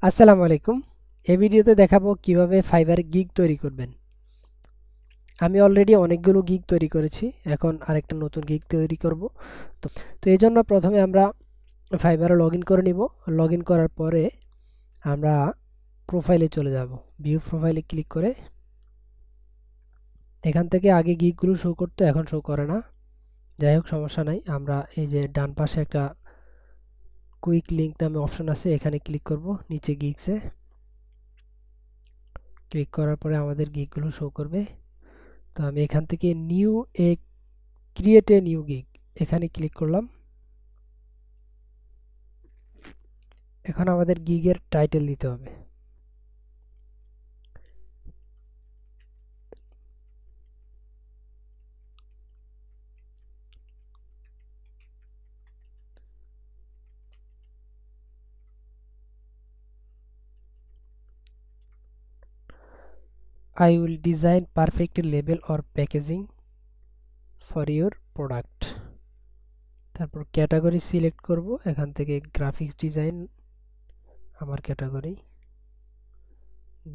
আসসালামু আলাইকুম। এই ভিডিওতে দেখাবো কিভাবে ফাইবারে গিগ তৈরি করবেন। আমি অলরেডি অনেকগুলো গিগ তৈরি করেছি, এখন আরেকটা নতুন গিগ তৈরি করব। তো তো এই জন্য প্রথমে আমরা ফাইবারে লগ ইন করে নিব। লগ ইন করার পরে আমরা প্রোফাইলে চলে যাব। ভিউ প্রোফাইলে ক্লিক করে এখান থেকে আগে গিগগুলো শো করতো, এখন শো করে না। যাই হোক, সমস্যা নাই। আমরা এই যে ডান পাশে একটা কুইক লিঙ্ক নামে অপশন আছে, এখানে ক্লিক করব। নিচে গিগসে ক্লিক করার পরে আমাদের গিগগুলো শো করবে। তো আমি এখান থেকে new A create a new gig এখানে ক্লিক করলাম। এখন আমাদের গিগের টাইটেল দিতে হবে। I will design perfect label or packaging for your product। তারপর ক্যাটাগরি সিলেক্ট করব, এখান থেকে গ্রাফিক্স ডিজাইন আমার category,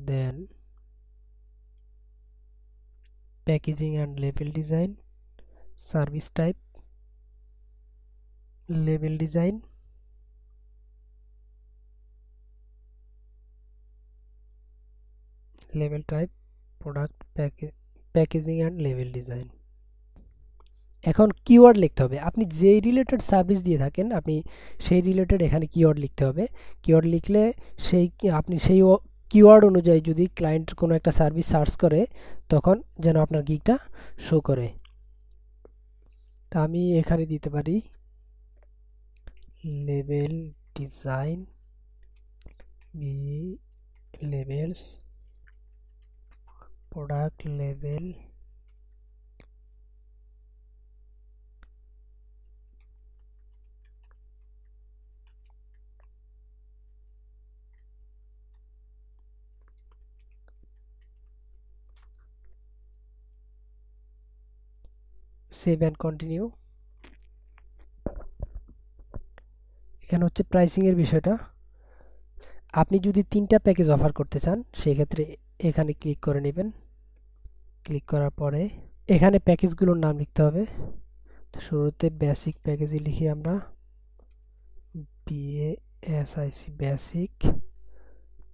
then packaging and label design, service type, label design, label type, product packaging and label design. এখন keyword লিখতে হবে। আপনি যেই রিলেটেড সার্ভিস দিয়ে থাকেন, আপনি সেই রিলেটেড এখানে কিওয়ার্ড লিখতে হবে। কিওয়ার্ড লিখলে আপনি সেই কিওয়ার্ড অনুযায়ী যদি ক্লায়েন্ট কোনো একটা সার্ভিস সার্চ করে, তখন যেন আপনার গিগটা শো করে। তা আমি এখানে দিতে পারি label design, labels, product label, save and continue. এখানে হচ্ছে প্রাইসিং এর বিষয়টা। আপনি যদি 3টা প্যাকেজ অফার করতে চান, সেই ক্ষেত্রে এখানে ক্লিক করে নেবেন। ক্লিক করার পরে এখানে প্যাকেজগুলোর নাম লিখতে হবে। তো শুরুতে বেসিক প্যাকেজে লিখি আমরা BASIC বেসিক,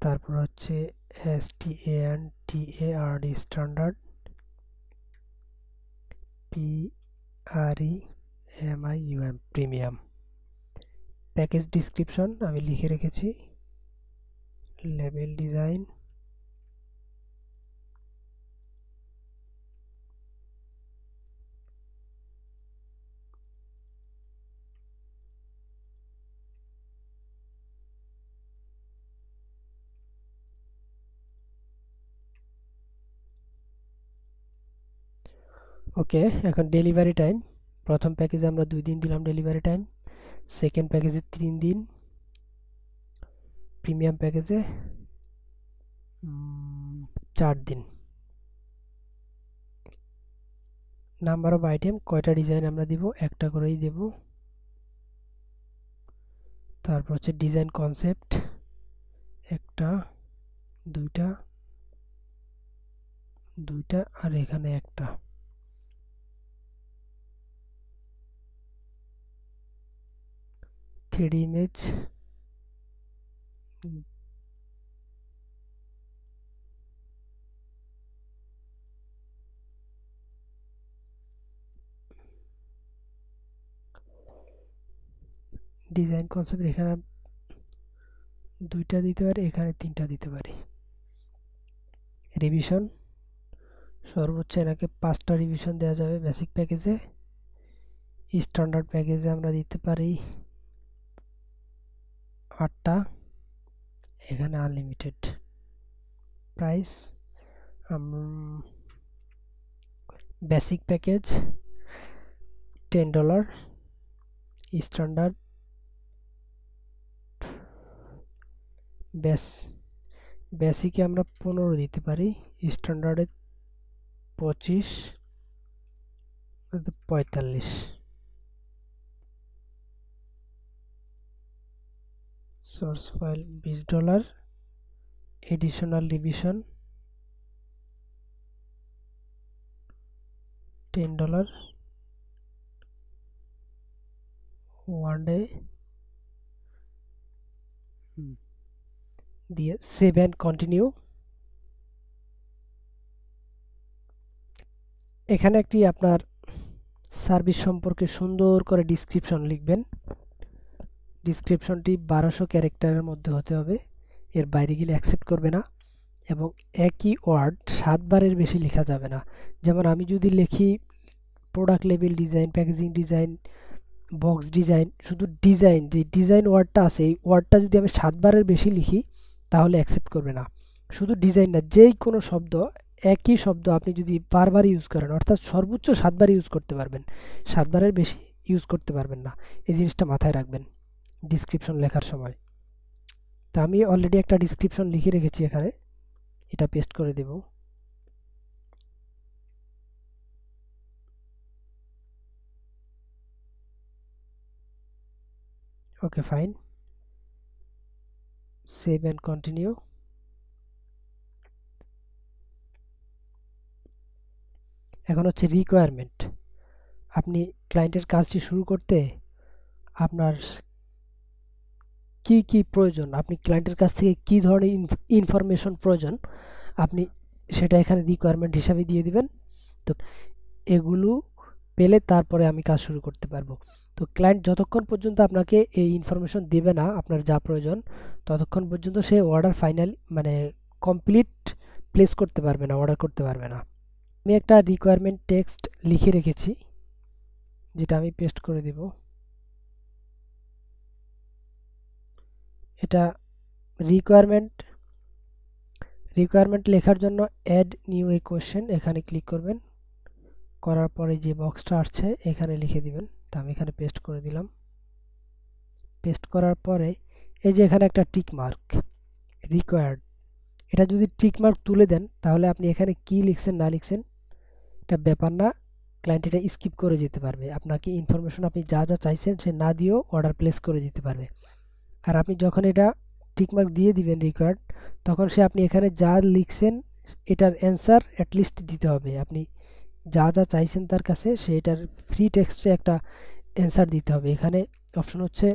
তারপর হচ্ছে STANDARD standard, PREMIUM premium. Package description আমি লিখে রেখেছি লেবেল ডিজাইন, ওকে। এখন ডেলিভারি টাইম, প্রথম প্যাকেজে আমরা 2 দিন দিলাম ডেলিভারি টাইম, সেকেন্ড প্যাকেজে 3 দিন, প্রিমিয়াম প্যাকেজে 4 দিন। নাম্বার অফ আইটেম, কয়টা ডিজাইন আমরা দিব, একটা করেই দেব। তারপর হচ্ছে ডিজাইন কনসেপ্ট, একটা, দুইটা, দুইটা, আর এখানে একটা। থ্রিডি ইমেজ, ডিজাইন কনসেপ্ট এখানে দুইটা দিতে পারি, এখানে 3টা দিতে পারি। রিভিশন, সর্বোচ্চ এনাকে 5টা রিভিশন দেওয়া যাবে বেসিক প্যাকেজে। স্ট্যান্ডার্ড প্যাকেজে আমরা দিতে পারি 8টা, এখানে unlimited. Price basic package $10, standard বেসিকে আমরা 15 দিতে পারি, স্ট্যান্ডার্ডে 25, 45। Source file $20, additional revision $10 one day দিয়ে সেভ অ্যান্ড কন্টিনিউ। এখানে একটি আপনার সার্ভিস সম্পর্কে সুন্দর করে ডিসক্রিপশন লিখবেন। ডিসক্রিপশনটি 1200 ক্যারেক্টারের মধ্যে হতে হবে, এর বাইরে গেলে অ্যাকসেপ্ট করবে না। এবং একই ওয়ার্ড 7 বারের বেশি লেখা যাবে না। যেমন আমি যদি লিখি product level design, packaging design, box design, শুধু ডিজাইন, যে ডিজাইন ওয়ার্ডটা আছে এই ওয়ার্ডটা যদি আমি 7 বারের বেশি লিখি তাহলে অ্যাকসেপ্ট করবে না। শুধু ডিজাইন না, যেই কোনো শব্দ, একই শব্দ আপনি যদি বারবার ইউজ করেন, অর্থাৎ সর্বোচ্চ 7 বার ইউজ করতে পারবেন, 7 বারের বেশি ইউজ করতে পারবেন না। এই জিনিসটা মাথায় রাখবেন ডিসক্রিপশন লেখার সময়। তো আমি অলরেডি একটা ডিসক্রিপশন লিখে রেখেছি এখানে, এটা পেস্ট করে দেব। Okay fine, save and continue. এখন হচ্ছে রিকোয়ারমেন্ট। আপনি ক্লায়েন্টের কাজটি শুরু করতে আপনার কি কি প্রয়োজন, আপনি ক্লায়েন্টের কাছ থেকে কি ধরনের ইনফরমেশন প্রয়োজন, আপনি সেটা এখানে রিকোয়ারমেন্ট হিসাবে দিয়ে দিবেন। তো এগুলো পেলে তারপরে আমি কাজ শুরু করতে পারবো। তো ক্লায়েন্ট যতক্ষণ পর্যন্ত আপনাকে এই ইনফরমেশন দেবে না আপনার যা প্রয়োজন, ততক্ষণ পর্যন্ত সে অর্ডার ফাইনাল মানে কমপ্লিট প্লেস করতে পারবে না, অর্ডার করতে পারবে না। আমি একটা রিকোয়ারমেন্ট টেক্সট লিখে রেখেছি, যেটা আমি পেস্ট করে দেব। এটা রিকোয়ারমেন্ট লেখার জন্য অ্যাড নিউ এ কোয়েশ্চেন এখানে ক্লিক করবেন। করার পরে যে বক্সটা আসছে এখানে লিখে দিবেন। তো আমি এখানে পেস্ট করে দিলাম। পেস্ট করার পরে এই যে এখানে একটা টিক মার্ক রিকোয়ার্ড, এটা যদি টিক মার্ক তুলে দেন তাহলে আপনি এখানে কি লিখছেন না লিখছেন এটা ব্যাপার না, ক্লায়েন্ট এটা স্কিপ করে যেতে পারবে। আপনাকে ইনফরমেশন আপনি যা যা চাইছেন সে না দিয়েও অর্ডার প্লেস করে দিতে পারবে। আর আপনি যখন এটা টিকমার্ক দিয়ে দিবেন রিকোয়ার্ড, তখন সে আপনি এখানে যা লিখছেন এটার অ্যান্সার অ্যাটলিস্ট দিতে হবে। আপনি যা যা চাইছেন তার কাছে সে এটার ফ্রি টেক্সটে একটা অ্যান্সার দিতে হবে। এখানে অপশন হচ্ছে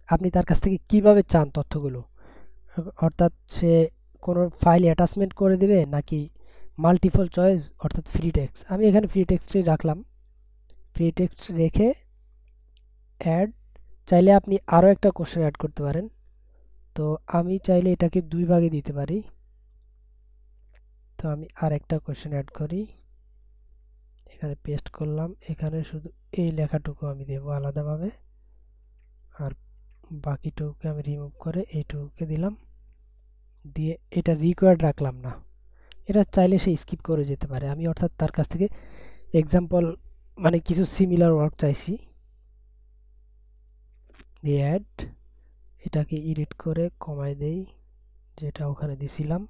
আপনি তার কাছ থেকে কিভাবে চান তথ্যগুলো, অর্থাৎ সে কোনো ফাইল অ্যাটাচমেন্ট করে দেবে নাকি মাল্টিপল চয়েস অর্থাৎ ফ্রি টেক্সট। আমি এখানে ফ্রি টেক্সটই রাখলাম। ফ্রি টেক্সট রেখে অ্যাড, চাইলে আপনি আরও একটা কোশ্চেন অ্যাড করতে পারেন। তো আমি চাইলে এটাকে 2 ভাগে দিতে পারি। তো আমি আর একটা কোশ্চেন অ্যাড করি, এখানে পেস্ট করলাম। এখানে শুধু এই লেখাটুকু আমি দেব আলাদাভাবে, আর বাকিটুকুকে আমি রিমুভ করে এইটুকুকে দিলাম। দিয়ে এটা রিকোয়ার্ড রাখলাম না, এটা চাইলে সে স্কিপ করে যেতে পারে। আমি অর্থাৎ তার কাছ থেকে এক্সাম্পল মানে কিছু সিমিলার ওয়ার্ক চাইছি। দিয়ে অ্যাড, এটাকে এডিট করে কমায় দেই যেটা ওখানে দিছিলাম।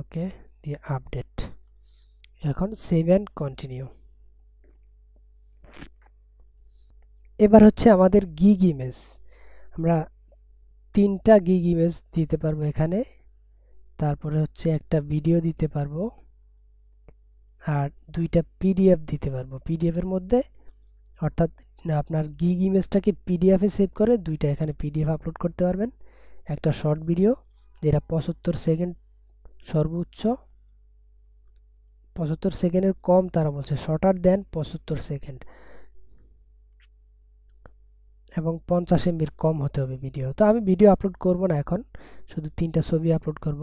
ওকে, দিয়ে আপডেট। এখন সেভ অ্যান্ড কন্টিনিউ। এবার হচ্ছে আমাদের গিগ ইমেজ। আমরা 3টা গিগ ইমেজ দিতে পারবো এখানে, তারপরে হচ্ছে একটা ভিডিও দিতে পারবো, আর 2টা পিডিএফ দিতে পারবো। পিডিএফের মধ্যে অর্থাৎ আপনার গিগ ইমেজটাকে পিডিএফে সেভ করে 2টা এখানে পিডিএফ আপলোড করতে পারবেন। একটা শর্ট ভিডিও যেটা 75 সেকেন্ড সর্বোচ্চ, 75 সেকেন্ডের কম তারা বলছে, শর্টার দেন 75 সেকেন্ড, এবং 50 এমবির কম হতে হবে ভিডিও। তো আমি ভিডিও আপলোড করব না এখন, শুধু 3টা ছবি আপলোড করব।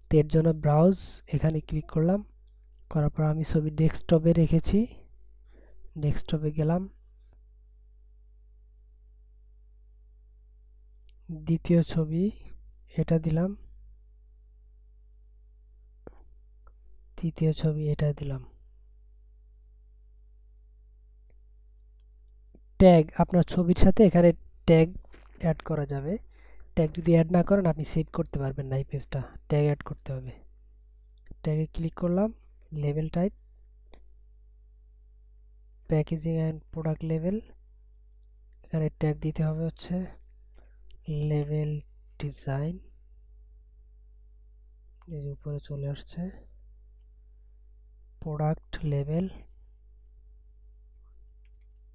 তো এর জন্য ব্রাউজ এখানে ক্লিক করলাম, করার পর আমি ছবি ডেস্কটপে রেখেছি, ডেস্কটপে গেলাম, দ্বিতীয় ছবি এটা দিলাম, তৃতীয় ছবি এটা দিলাম। ট্যাগ, আপনার ছবির সাথে এখানে ট্যাগ অ্যাড করা যাবে। ট্যাগ যদি অ্যাড না করেন আপনি সেভ করতে পারবেন না এই পেজটা, ট্যাগ অ্যাড করতে হবে। ট্যাগে ক্লিক করলাম, level type packaging and product level, এখানে ট্যাগ দিতে হবে হচ্ছে লেভেল ডিজাইন, এর উপরে চলে আসছে product level,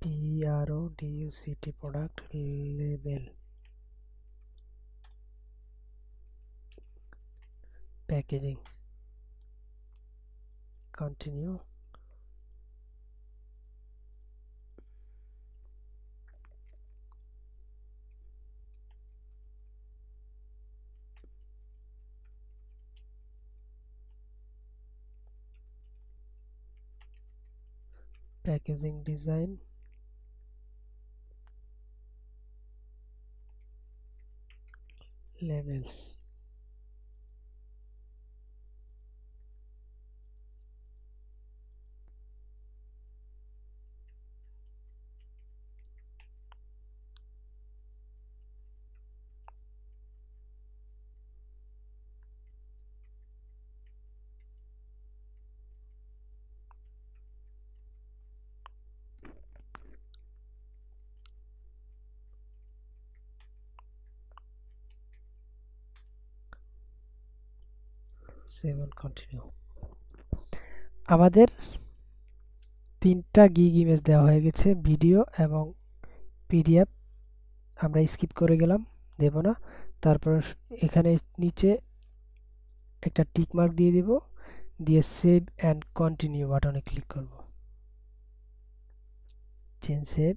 PRODUCT product level, packaging, continue, packaging design, levels. Save and continue. আমাদের 3টা গিগ ইমেজ দেওয়া হয়ে গেছে, ভিডিও এবং পিডিএফ। আমরা স্কিপ করে গেলাম, দেব না। তারপর এখানে নিচে একটা টিক মার্ক দিয়ে দিব, দিয়ে সেভ অ্যান্ড কন্টিনিউ বাটনে ক্লিক করব। Change save,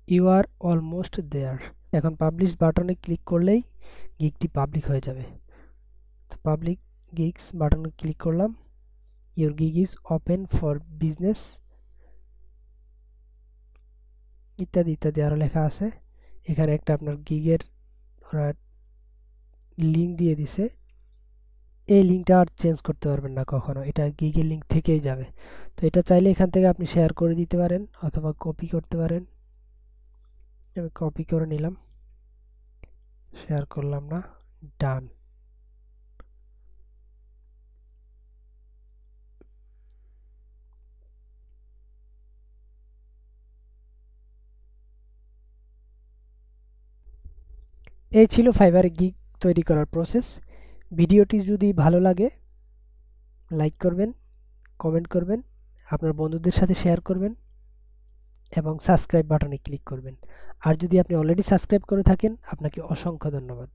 you are almost there. এখন পাবলিশ বাটনে ক্লিক করলেই গিগটি পাবলিক হয়ে যাবে। তো পাবলিক গিগস বাটনে ক্লিক করলাম, your gig is open for business, ইত্যাদি ইত্যাদি আরও লেখা আছে। এখানে একটা আপনার গিগের ওরা লিঙ্ক দিয়ে দিছে, এই লিঙ্কটা আর চেঞ্জ করতে পারবেন না কখনো, এটা গিগের লিঙ্ক থেকেই যাবে। তো এটা চাইলে এখান থেকে আপনি শেয়ার করে দিতে পারেন অথবা কপি করতে পারেন। আমি কপি করে নিলাম, শেয়ার করলাম না, ডান। এই ছিল ফাইবারে গিগ তৈরি করার প্রসেস। ভিডিওটি যদি ভালো লাগে লাইক করবেন, কমেন্ট করবেন, আপনার বন্ধুদের সাথে শেয়ার করবেন এবং সাবস্ক্রাইব বাটনে ক্লিক করবেন। আর যদি আপনি অলরেডি সাবস্ক্রাইব করে থাকেন, আপনাকে অসংখ্য ধন্যবাদ।